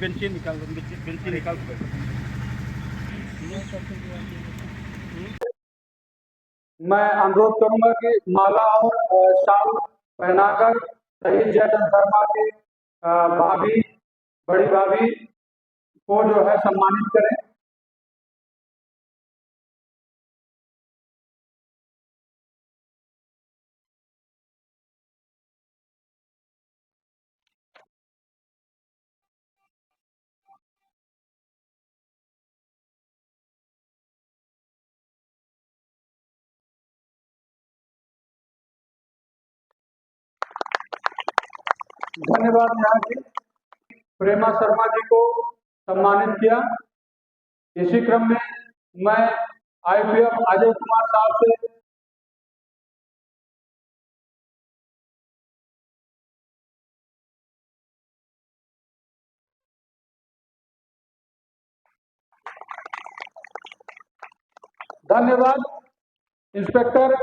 Pencil निकाल दो। मैं अनुरोध करूंगा कि माला और शाल पहनाकर शहीद जयचंद शर्मा के भाभी, बड़ी भाभी को जो है सम्मानित करें। धन्यवाद। यहाँ की प्रेमा शर्मा जी को सम्मानित किया। इसी क्रम में मैं आईपीएफ अजय कुमार साहब से धन्यवाद। इंस्पेक्टर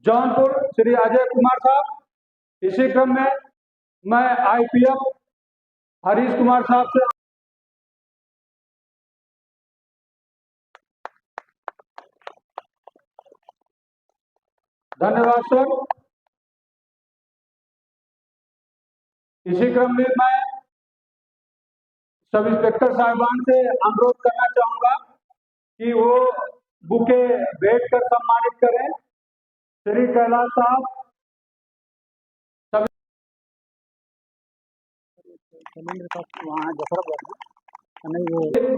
जौनपुर श्री अजय कुमार साहब। इसी क्रम में मैं आईपीएफ हरीश कुमार साहब से धन्यवाद सर। इसी क्रम में मैं सब इंस्पेक्टर साहिबान से अनुरोध करना चाहूंगा कि वो बुके भेंट कर सम्मानित करें। श्री कैलाश साहब, वहाँ जफराबाद,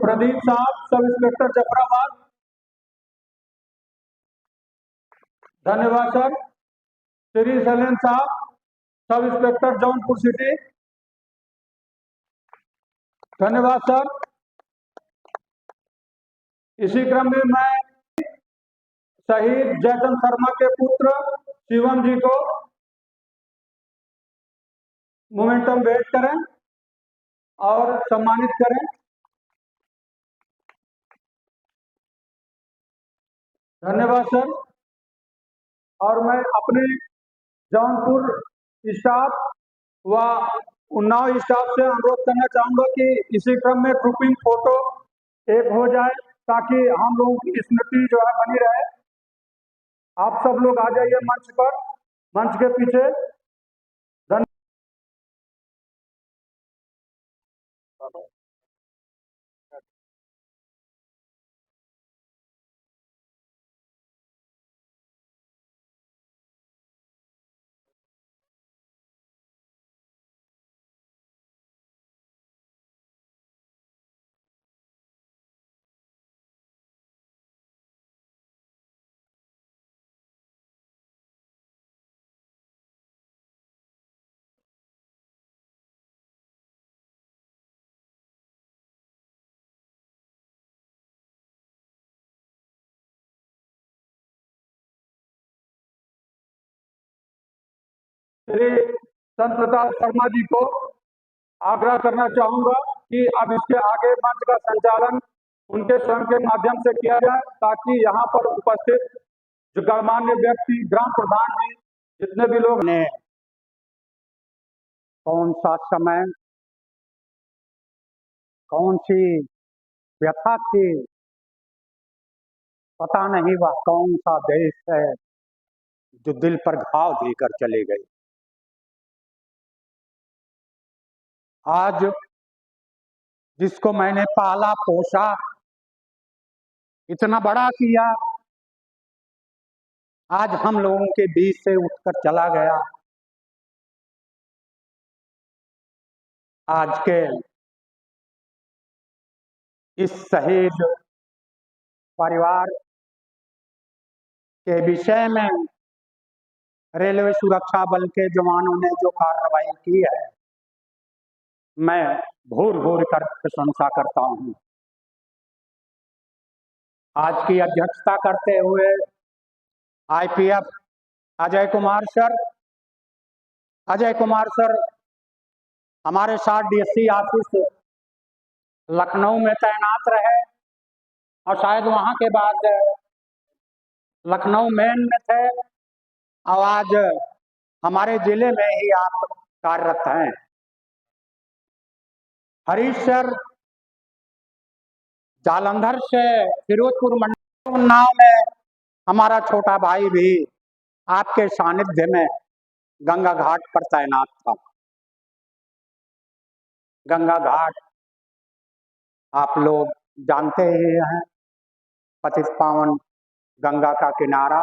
प्रदीप साहब सब इंस्पेक्टर जफराबाद। धन्यवाद सर। श्री सलेन साहब सब इंस्पेक्टर जौनपुर सिटी। धन्यवाद सर। इसी क्रम में मैं शहीद जयचंद शर्मा के पुत्र शिवम जी को मोमेंटम भेंट करें और सम्मानित करें। धन्यवाद सर। और मैं अपने जौनपुर स्टाफ व उन्नाव स्टाफ से अनुरोध करना चाहूंगा कि इसी क्रम में ग्रुपिंग फोटो एक हो जाए ताकि हम लोगों की स्मृति जो है बनी रहे। आप सब लोग आ जाइए मंच पर, मंच के पीछे। श्री संत प्रताप शर्मा जी को आग्रह करना चाहूंगा कि अब इसके आगे मंच का संचालन उनके स्वयं के माध्यम से किया जाए ताकि यहाँ पर उपस्थित जो गणमान्य व्यक्ति, ग्राम प्रधान जी, जितने भी लोग ने कौन सा समय, कौन सी व्यथा थी, पता नहीं वह कौन सा देश है जो दिल पर घाव देकर चले गए। आज जिसको मैंने पाला पोसा, इतना बड़ा किया, आज हम लोगों के बीच से उठकर चला गया। आज के इस शहीद परिवार के विषय में रेलवे सुरक्षा बल के जवानों ने जो कार्रवाई की है, मैं भूर भूर कर प्रशंसा करता हूं। आज की अध्यक्षता करते हुए आईपीएफ अजय कुमार सर हमारे साथ डीएससी ऑफिस लखनऊ में तैनात रहे और शायद वहां के बाद लखनऊ मेन में थे और आज हमारे जिले में ही आप कार्यरत हैं। हरीशर जालंधर से फिरोजपुर मंडल उन्नाव में हमारा छोटा भाई भी आपके सानिध्य में गंगा घाट पर तैनात था। गंगा घाट आप लोग जानते ही हैं, पतित पावन गंगा का किनारा,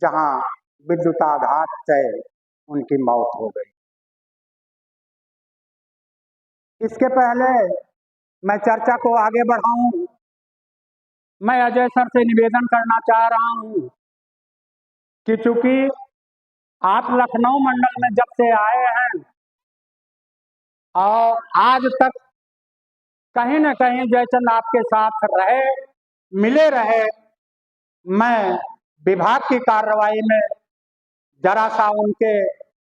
जहां विद्युताघात से उनकी मौत हो गई। इसके पहले मैं चर्चा को आगे बढ़ाऊं, मैं अजय सर से निवेदन करना चाह रहा हूं कि चूंकि आप लखनऊ मंडल में जब से आए हैं और आज तक कहीं न कहीं जयचंद आपके साथ रहे, मिले रहे, मैं विभाग की कार्रवाई में जरा सा उनके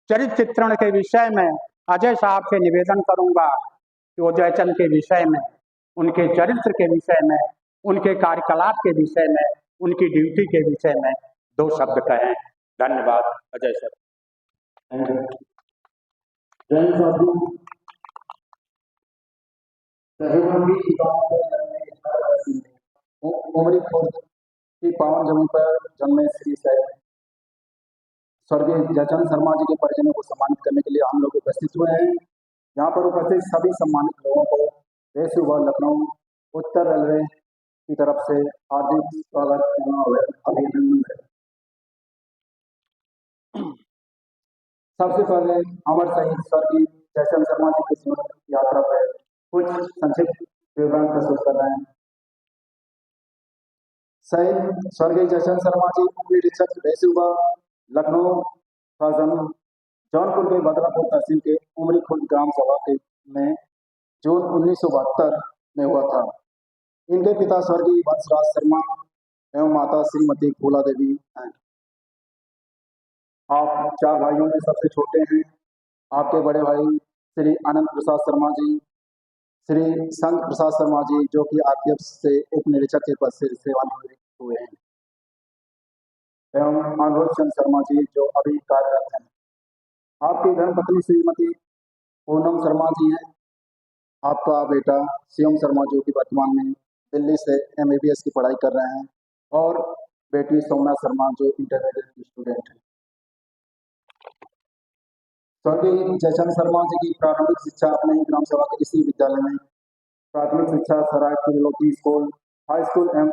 चरित्र चित्रण के विषय में अजय साहब से निवेदन करूंगा कि वो जयचंद के विषय में, उनके चरित्र के विषय में, उनके कार्यकलाप के विषय में, उनकी ड्यूटी के विषय में 2 शब्द कहें। धन्यवाद अजय सर। जैन साधु सहयोगी उमरी खुर्द की पावन जमीन पर जन्मे श्री स्वर्गीय जयचंद शर्मा जी के परिजनों को सम्मानित करने के लिए हम लोग उपस्थित हुए हैं। यहाँ पर उपस्थित सभी सम्मानित लोगों को रेसुबा लखनऊ उत्तर रेलवे की तरफ से हार्दिक स्वागत अभिनंदन है। सबसे पहले अमर शहीद स्वर्गीय जयचंद शर्मा जी की स्मृति यात्रा पर कुछ संक्षिप्त विवरण प्रस्तुत कर रहे हैं। शहीद स्वर्गीय जयचंद शर्मा जी उप निरीक्षक रेसुबा लखनऊ का जन्म जौनपुर के बदलापुर तहसील के उमरी खुर्द ग्राम सभा के में जून 1972 में हुआ था। इनके पिता स्वर्गीय वंशराज शर्मा एवं माता श्रीमती फूला देवी हैं। आप 4 भाइयों में सबसे छोटे हैं। आपके बड़े भाई श्री आनंद प्रसाद शर्मा जी, श्री संत प्रसाद शर्मा जी जो कि आरपीएफ से उप निरीक्षक के पद से सेवानिवृत्त हुए हैं, एवं अनुरोध चंद शर्मा जी जो अभी कार्यरत हैं। आपकी धर्मपत्नी श्रीमती पूनम शर्मा जी हैं। आपका बेटा शिवम शर्मा जो कि वर्तमान में दिल्ली से MBBS की पढ़ाई कर रहे हैं, और बेटी सोमना शर्मा जो इंटरमीडिएट की स्टूडेंट है। स्वर्गीय जयचंद शर्मा जी की प्रारंभिक शिक्षा अपने ही ग्राम सभा के इसी विद्यालय में, प्राथमिक शिक्षा सराय त्रिलोकी स्कूल, हाई स्कूल एवं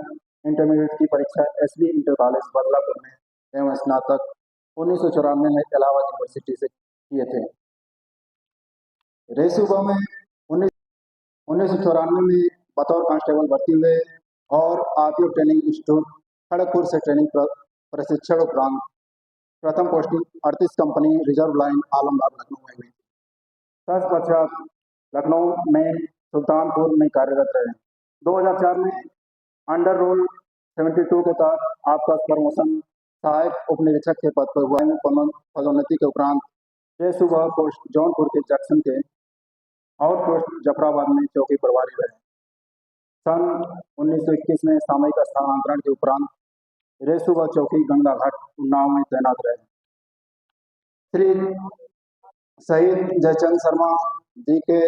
इंटरमीडिएट की परीक्षा SB इंटर कॉलेज बदलापुर में एवं स्नातक 1994 में इलाहाबाद यूनिवर्सिटी से किए थे। रेसुबा में 1994 में बतौर कांस्टेबल भर्ती हुए और RPF ट्रेनिंग इंस्टीट्यूट खड़गपुर से ट्रेनिंग प्रशिक्षण उपरांत प्रथम posting 38 company reserve line Alambagh Lucknow में हुई। तत्पश्चात लखनऊ में सुल्तानपुर में कार्यरत रहे। 2004 में अंडर रोल 72 के तहत आपका प्रमोशन सहायक उप निरीक्षक के पद पर हुआ। पदोन्नति के उपरांत रेसुबा पोस्ट जौनपुर के जंक्शन के आउटपोस्ट जफराबाद में चौकी प्रभारी रहे। सन 1921 में सामयिक स्थानांतरण के उपरांत रेसुबा चौकी गंगा घाट उन्नाव में तैनात रहे। श्री शहीद जयचंद शर्मा जी के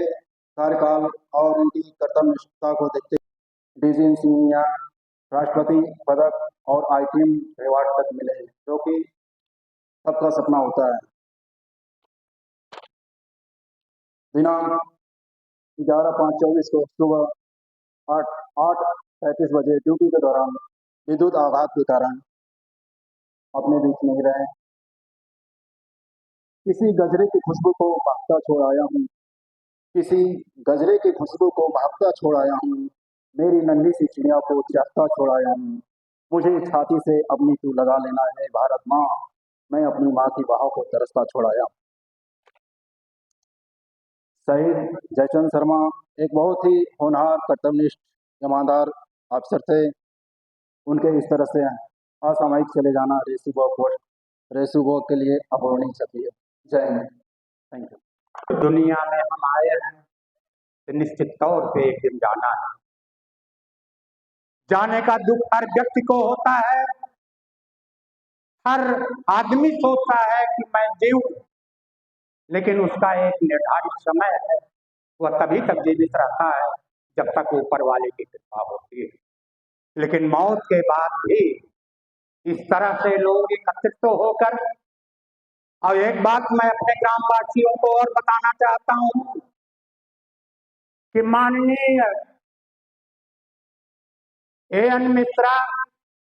कार्यकाल और उनकी कर्तव्यनिष्ठता को देखते DG इंजीनियर, राष्ट्रपति पदक और ITM अवार्ड तक मिले, जो कि सबका सपना होता है। दिनांक 11/5/24 को सुबह 8:35 बजे ड्यूटी के दौरान विद्युत आघात के कारण अपने बीच नहीं रहे। किसी गजरे की खुशबू को महकता छोड़ आया हूँ, किसी गजरे की खुशबू को महकता छोड़ आया हूँ, मेरी नन्ही सी चिड़िया को चहकता छोड़ आया हूँ, मुझे छाती से अपनी तू लगा लेना है भारत माँ, मैं अपनी माँ की बाहों को तरसता छोड़ आया हूँ। शहीद जयचंद शर्मा एक बहुत ही होनहार, कर्तव्यनिष्ठ, ईमानदार अफसर थे। उनके इस तरह से असामयिक चले जाना रेसुबा के लिए अपूरणीय क्षति है। जय हिंद, थैंक यू। दुनिया में हम आए हैं तो निश्चित तौर पे एक दिन जाना है। जाने का दुख हर व्यक्ति को होता है। हर आदमी सोचता है कि मैं जीऊं, लेकिन उसका एक निर्धारित समय है, वह तभी तक जीवित रहता है जब तक ऊपर वाले की कृपा होती है। लेकिन मौत के बाद भी इस तरह से लोग एकत्रित तो होकर, और एक बात मैं अपने ग्रामवासियों को और बताना चाहता हूं कि माननीय एएन मिश्रा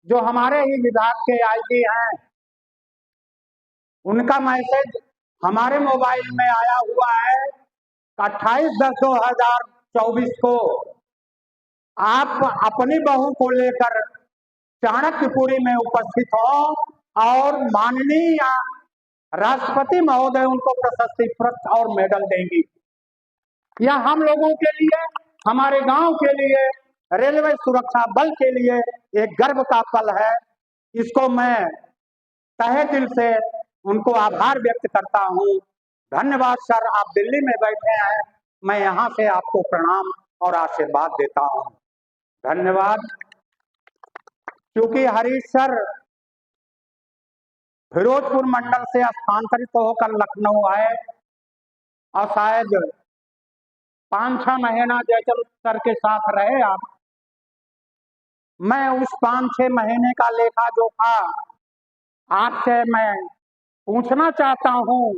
जो हमारे ही विभाग के आईजी हैं, उनका मैसेज हमारे मोबाइल में आया हुआ है 28/10/2024 को आप अपनी बहू को लेकर चाणक्यपुरी में उपस्थित हो और माननीय राष्ट्रपति महोदय उनको प्रशस्ति पत्र और मेडल देंगी। यह हम लोगों के लिए, हमारे गांव के लिए, रेलवे सुरक्षा बल के लिए एक गर्व का पल है। इसको मैं तहे दिल से उनको आभार व्यक्त करता हूं। धन्यवाद सर, आप दिल्ली में बैठे हैं, मैं यहां से आपको प्रणाम और आशीर्वाद देता हूं। धन्यवाद। क्योंकि हरीश सर फिरोजपुर मंडल से स्थानांतरित होकर लखनऊ आए और शायद 5-6 महीना जयचंद सर के साथ रहे आप। मैं उस 5-6 महीने का लेखा जोखा आपसे मैं पूछना चाहता हूं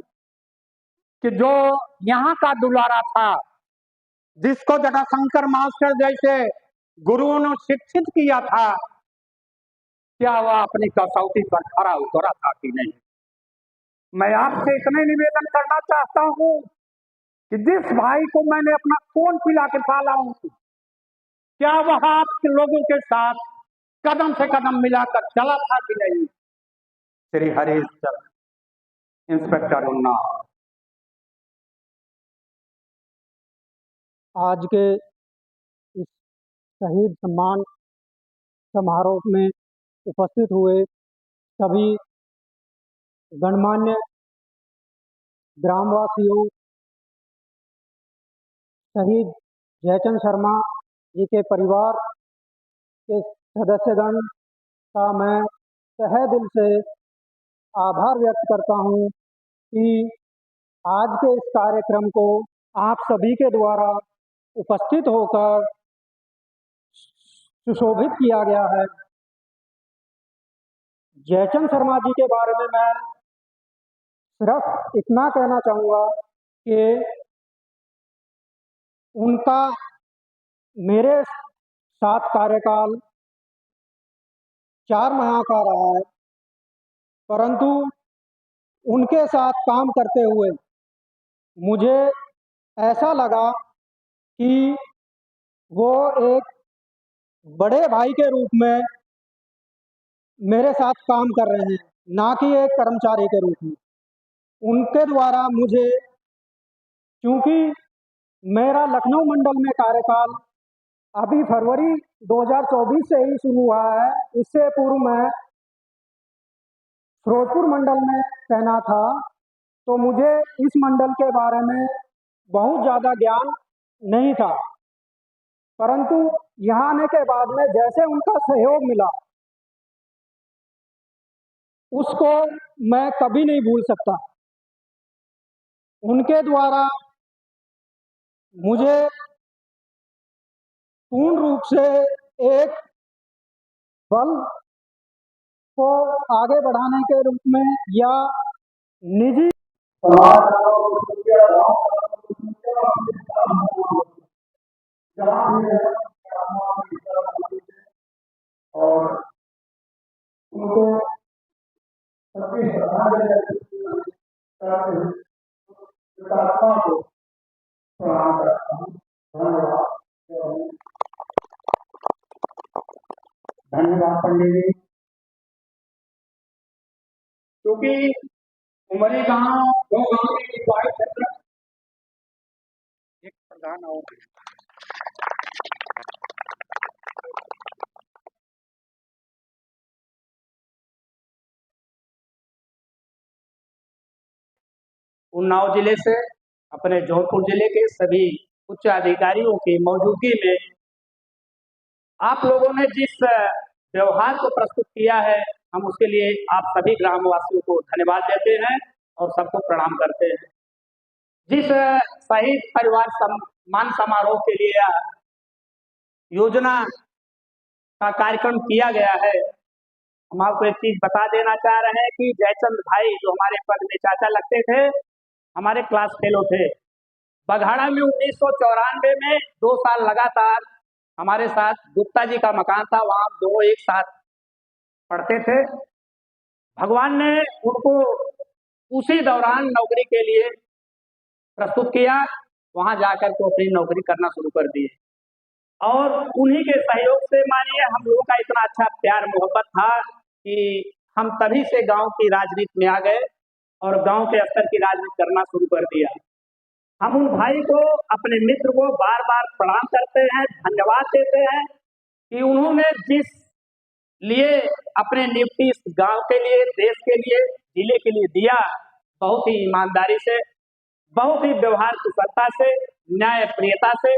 कि जो यहाँ का दुलारा था, जिसको जटाशंकर मास्टर जैसे गुरुओं ने शिक्षित किया था, क्या वह अपनी कसौटी पर खरा उतरा था कि नहीं? मैं आपसे इतने निवेदन करना चाहता हूं कि जिस भाई को मैंने अपना खून पिला के पाला हूं, क्या वह आप लोगों के साथ कदम से कदम मिलाकर चला था कि नहीं? Shri Harish sir, inspector Unnao. आज के इस शहीद सम्मान समारोह में उपस्थित हुए सभी गणमान्य ग्रामवासियों, शहीद जयचंद शर्मा जी के परिवार के सदस्यगण का मैं तहे दिल से आभार व्यक्त करता हूं कि आज के इस कार्यक्रम को आप सभी के द्वारा उपस्थित होकर सुशोभित किया गया है। जयचंद शर्मा जी के बारे में मैं सिर्फ इतना कहना चाहूँगा कि उनका मेरे साथ कार्यकाल 4 माह का रहा है, परंतु उनके साथ काम करते हुए मुझे ऐसा लगा कि वो एक बड़े भाई के रूप में मेरे साथ काम कर रहे हैं, ना कि एक कर्मचारी के रूप में। उनके द्वारा मुझे, क्योंकि मेरा लखनऊ मंडल में कार्यकाल अभी फरवरी 2024 से ही शुरू हुआ है, इससे पूर्व मैं फिरोजपुर मंडल में तैनात था, तो मुझे इस मंडल के बारे में बहुत ज़्यादा ज्ञान नहीं था। परंतु यहाँ आने के बाद में जैसे उनका सहयोग मिला, उसको मैं कभी नहीं भूल सकता। उनके द्वारा मुझे पूर्ण रूप से एक बल को आगे बढ़ाने के रूप में या निजी और उनको धन्यवाद पंडित जी। क्योंकि उमरी गांव 2 गांव की क्षेत्र एक प्रधान और उन्नाव जिले से अपने जौनपुर जिले के सभी उच्च अधिकारियों की मौजूदगी में आप लोगों ने जिस व्यवहार को प्रस्तुत किया है, हम उसके लिए आप सभी ग्रामवासियों को धन्यवाद देते हैं और सबको प्रणाम करते हैं। जिस शहीद परिवार सम्मान समारोह के लिए योजना का कार्यक्रम किया गया है, हम आपको एक चीज बता देना चाह रहे हैं कि जयचंद भाई जो हमारे पद में चाचा लगते थे, हमारे क्लास फेलो थे। बघाड़ा में 1994 में 2 साल लगातार हमारे साथ गुप्ता जी का मकान था, वहां दोनों एक साथ पढ़ते थे। भगवान ने उनको उसी दौरान नौकरी के लिए प्रस्तुत किया, वहां जाकर के अपनी नौकरी करना शुरू कर दिए और उन्हीं के सहयोग से मानिए हम लोगों का इतना अच्छा प्यार मोहब्बत था कि हम तभी से गांव की राजनीति में आ गए और गांव के स्तर की राजनीति करना शुरू कर दिया। हम उन भाई को, अपने मित्र को बार बार प्रणाम करते हैं, धन्यवाद देते हैं कि उन्होंने जिस लिए अपने नियुक्ति इस गांव के लिए, देश के लिए, जिले के लिए दिया, बहुत ही ईमानदारी से, बहुत ही व्यवहार कुशलता से, न्याय प्रियता से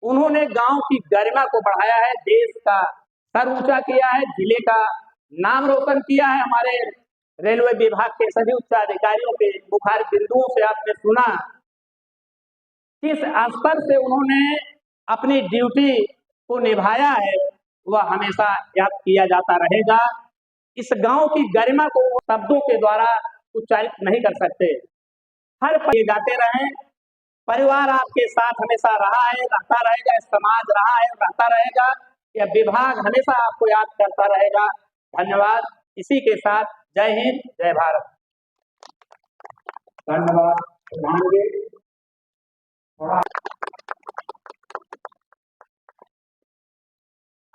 उन्होंने गांव की गरिमा को बढ़ाया है, देश का सर ऊंचा किया है, जिले का नाम रोशन किया है। हमारे रेलवे विभाग के सभी उच्च अधिकारियों के मुखार बिंदुओं से आपने सुना किस स्तर से उन्होंने अपनी ड्यूटी को निभाया है, वह हमेशा याद किया जाता रहेगा। इस गांव की गरिमा को शब्दों के द्वारा उच्चारित नहीं कर सकते। हर पल जाते रहें, परिवार आपके साथ हमेशा रहा है, रहता रहेगा, समाज रहा है, रहता रहेगा, यह विभाग हमेशा आपको याद करता रहेगा। धन्यवाद। इसी के साथ जय हिंद, जय भारत। धन्यवाद प्रधान जी।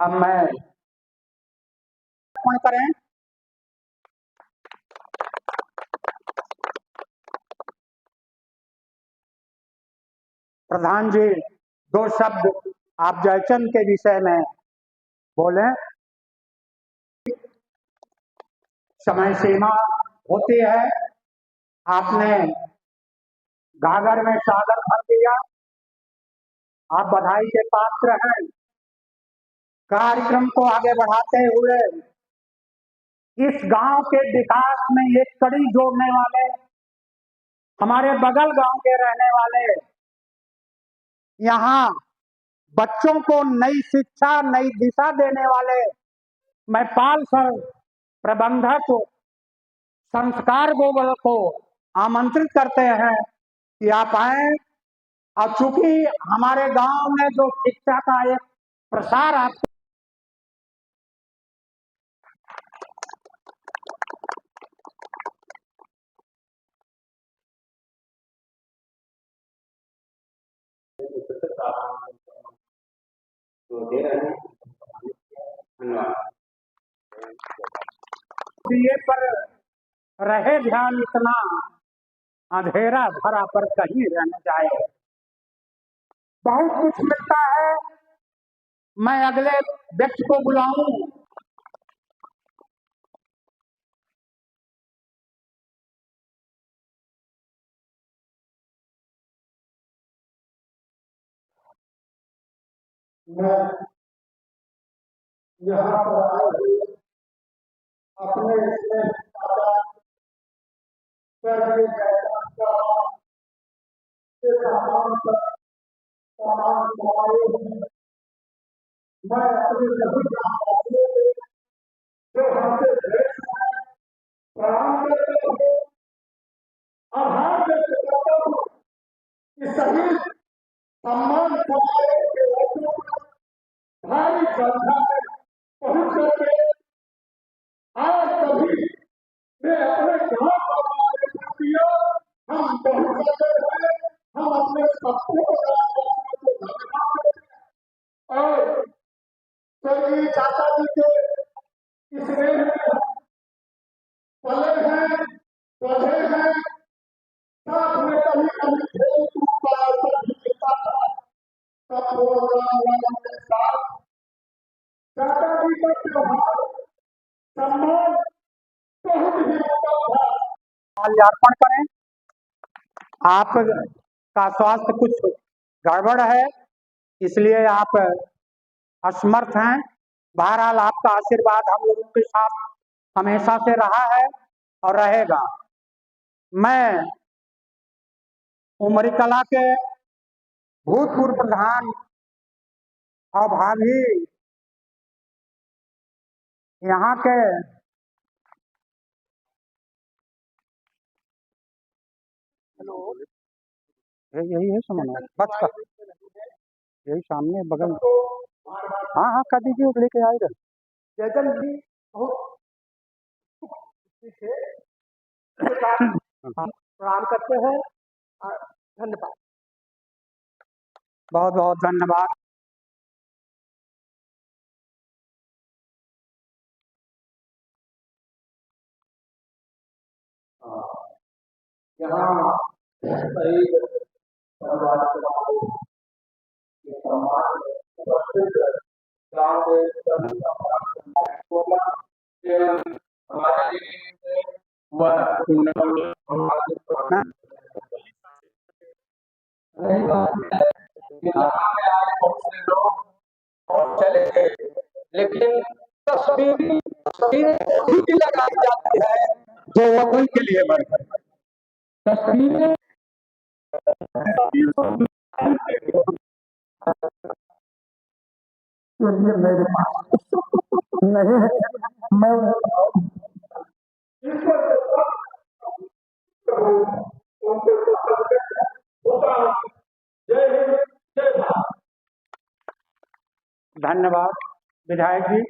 अब मैं कौन करें? प्रधान जी 2 शब्द आप जयचंद के विषय में बोलें। समय सीमा होती है, आपने गागर में सागर भर दिया, आप बधाई के पात्र हैं। कार्यक्रम को आगे बढ़ाते हुए इस गांव के विकास में एक कड़ी जोड़ने वाले, हमारे बगल गांव के रहने वाले, यहाँ बच्चों को नई शिक्षा, नई दिशा देने वाले मैपाल सर प्रबंधक संस्कार गोगल को आमंत्रित करते हैं कि आप आए। और चूंकि हमारे गांव में जो शिक्षा का एक प्रसार आप दिए पर रहे ध्यान, इतना अंधेरा धरा पर कहीं रह न जाए। बहुत कुछ मिलता है, मैं अगले व्यक्ति को बुलाऊं। मैं यहाँ पर आए हुए अपने इसमें स्वर्गीय जयचंद का के सम्मान पर सम्मान समारोह में मैं अपने सभी ग्रामवासियों से जो हमसे श्रेष्ठ हैं प्रणाम करते हुए आभार व्यक्त करता हूँ कि सभी सम्मान समारोह के अवसरों पर भारी संख्या में पहुंच करके आज सभी ने अपने गांव का मार्गदर्शन किया। हम बहुत सफल हैं, हम अपने सबको धन्यवाद देते हैं और स्वर्गीय चाचा जी के इस रेल में पले हैं, पौधे हैं, साथ में कभी कभी खेल कूद का अवसर भी मिलता था। सब प्रोग्राम वालों के साथ चाचा जी का त्योहार सम्मान बहुत ही उत्तम था। माल्यार्पण करें। आपका स्वास्थ्य कुछ गड़बड़ है, इसलिए आप असमर्थ हैं। बहरहाल आपका आशीर्वाद हम लोगों के साथ हमेशा से रहा है और रहेगा। मैं उमरी कला के भूतपूर्व प्रधान और भाभी यहाँ के यही है समन्वय बस का, यही सामने बगल में। हाँ हाँ कर दीजिए, वो लेके आएगा। जयचंद जी बहुत प्रणाम करते हैं। धन्यवाद। बहुत बहुत धन्यवाद। यहाँ शहीद परिवार के लोगों के सम्मान में उपस्थित गांव के सभी बोला एवं हमारे लिए वह रही बात है कि यहाँ पे आए बहुत से लोग और चले गए, लेकिन तस्वीरें लगाई जाती है जो वतन के लिए बनकर तस्वीरें मेरे पास नहीं है। मैं धन्यवाद विधायक जी।